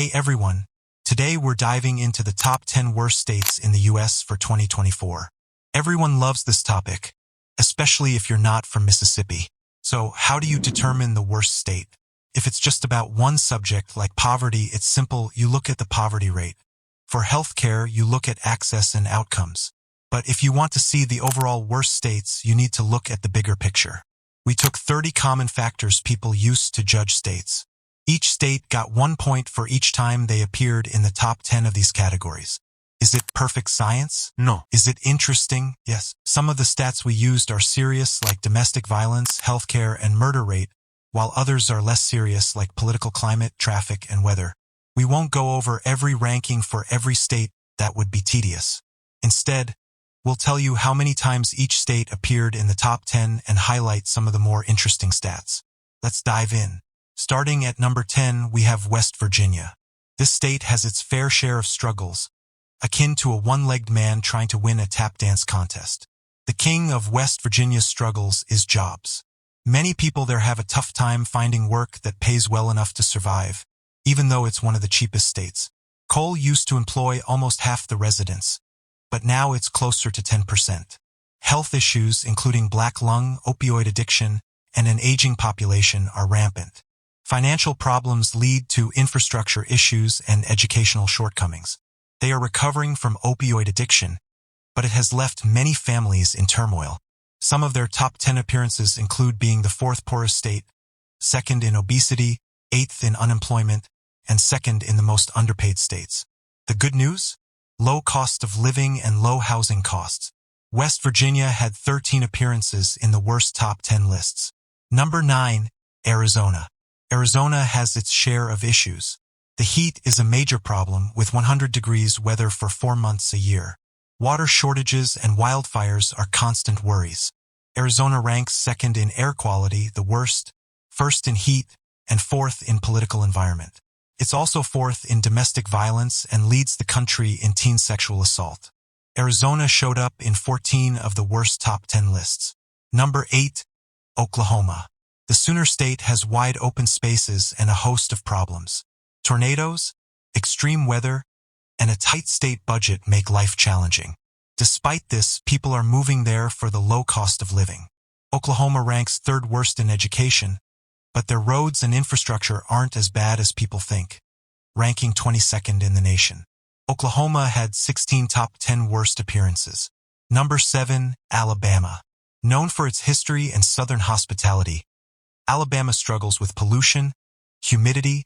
Hey everyone, today we're diving into the top 10 worst states in the US for 2024. Everyone loves this topic, especially if you're not from Mississippi. So how do you determine the worst state? If it's just about one subject like poverty, it's simple, you look at the poverty rate. For healthcare, you look at access and outcomes. But if you want to see the overall worst states, you need to look at the bigger picture. We took 30 common factors people use to judge states. Each state got 1 point for each time they appeared in the top 10 of these categories. Is it perfect science? No. Is it interesting? Yes. Some of the stats we used are serious, like domestic violence, healthcare, and murder rate, while others are less serious, like political climate, traffic, and weather. We won't go over every ranking for every state, that would be tedious. Instead, we'll tell you how many times each state appeared in the top 10 and highlight some of the more interesting stats. Let's dive in. Starting at number 10, we have West Virginia. This state has its fair share of struggles, akin to a one-legged man trying to win a tap dance contest. The king of West Virginia's struggles is jobs. Many people there have a tough time finding work that pays well enough to survive, even though it's one of the cheapest states. Coal used to employ almost half the residents, but now it's closer to 10%. Health issues, including black lung, opioid addiction, and an aging population, are rampant. Financial problems lead to infrastructure issues and educational shortcomings. They are recovering from opioid addiction, but it has left many families in turmoil. Some of their top 10 appearances include being the fourth poorest state, second in obesity, eighth in unemployment, and second in the most underpaid states. The good news? Low cost of living and low housing costs. West Virginia had 13 appearances in the worst top 10 lists. Number 9, Arizona. Arizona has its share of issues. The heat is a major problem, with 100 degrees weather for 4 months a year. Water shortages and wildfires are constant worries. Arizona ranks second in air quality, the worst, first in heat, and fourth in political environment. It's also fourth in domestic violence and leads the country in teen sexual assault. Arizona showed up in 14 of the worst top 10 lists. Number 8, Oklahoma. The Sooner State has wide open spaces and a host of problems. Tornadoes, extreme weather, and a tight state budget make life challenging. Despite this, people are moving there for the low cost of living. Oklahoma ranks third worst in education, but their roads and infrastructure aren't as bad as people think, ranking 22nd in the nation. Oklahoma had 16 top 10 worst appearances. Number 7, Alabama. Known for its history and southern hospitality, Alabama struggles with pollution, humidity,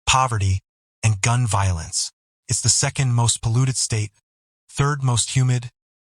poverty, and gun violence. It's the second most polluted state, third most humid,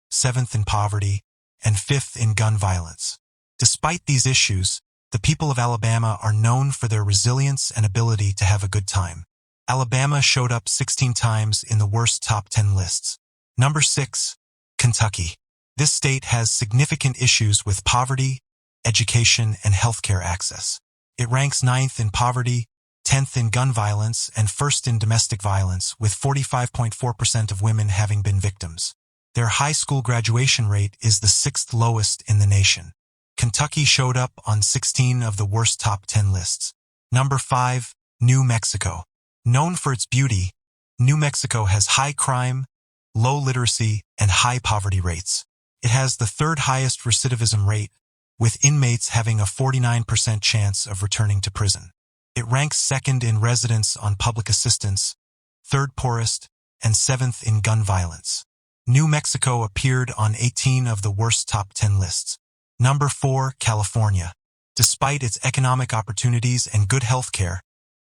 seventh in poverty, and fifth in gun violence. Despite these issues, the people of Alabama are known for their resilience and ability to have a good time. Alabama showed up 16 times in the worst top 10 lists. Number 6, Kentucky. This state has significant issues with poverty, education, and healthcare access. It ranks 9th in poverty, 10th in gun violence, and 1st in domestic violence, with 45.4% of women having been victims. Their high school graduation rate is the 6th lowest in the nation. Kentucky showed up on 16 of the worst top 10 lists. Number 5, New Mexico. Known for its beauty, New Mexico has high crime, low literacy, and high poverty rates. It has the third highest recidivism rate, with inmates having a 49% chance of returning to prison. It ranks second in residents on public assistance, third poorest, and 7th in gun violence. New Mexico appeared on 18 of the worst top 10 lists. Number 4, California. Despite its economic opportunities and good health care,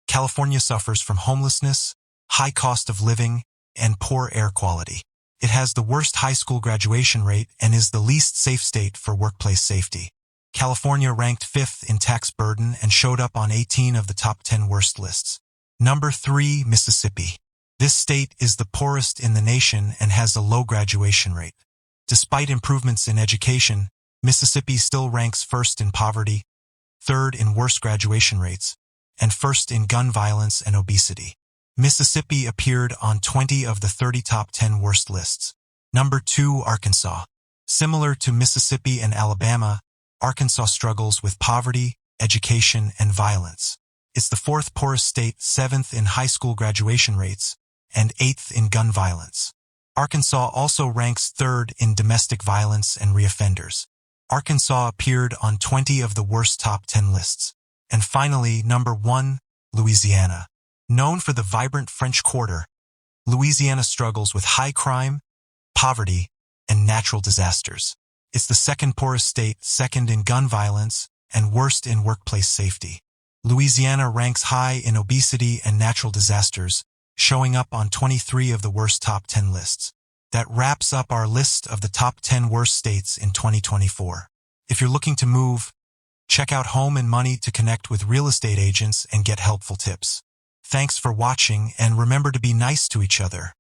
California suffers from homelessness, high cost of living, and poor air quality. It has the worst high school graduation rate and is the least safe state for workplace safety. California ranked 5th in tax burden and showed up on 18 of the top 10 worst lists. Number 3, Mississippi. This state is the poorest in the nation and has a low graduation rate. Despite improvements in education, Mississippi still ranks 1st in poverty, 3rd in worst graduation rates, and 1st in gun violence and obesity. Mississippi appeared on 20 of the 30 top 10 worst lists. Number 2, Arkansas. Similar to Mississippi and Alabama, Arkansas struggles with poverty, education, and violence. It's the fourth poorest state, seventh in high school graduation rates, and eighth in gun violence. Arkansas also ranks third in domestic violence and reoffenders. Arkansas appeared on 20 of the worst top 10 lists. And finally, number 1, Louisiana. Known for the vibrant French Quarter, Louisiana struggles with high crime, poverty, and natural disasters. It's the second poorest state, second in gun violence, and worst in workplace safety. Louisiana ranks high in obesity and natural disasters, showing up on 23 of the worst top 10 lists. That wraps up our list of the top 10 worst states in 2024. If you're looking to move, check out Home and Money to connect with real estate agents and get helpful tips. Thanks for watching, and remember to be nice to each other.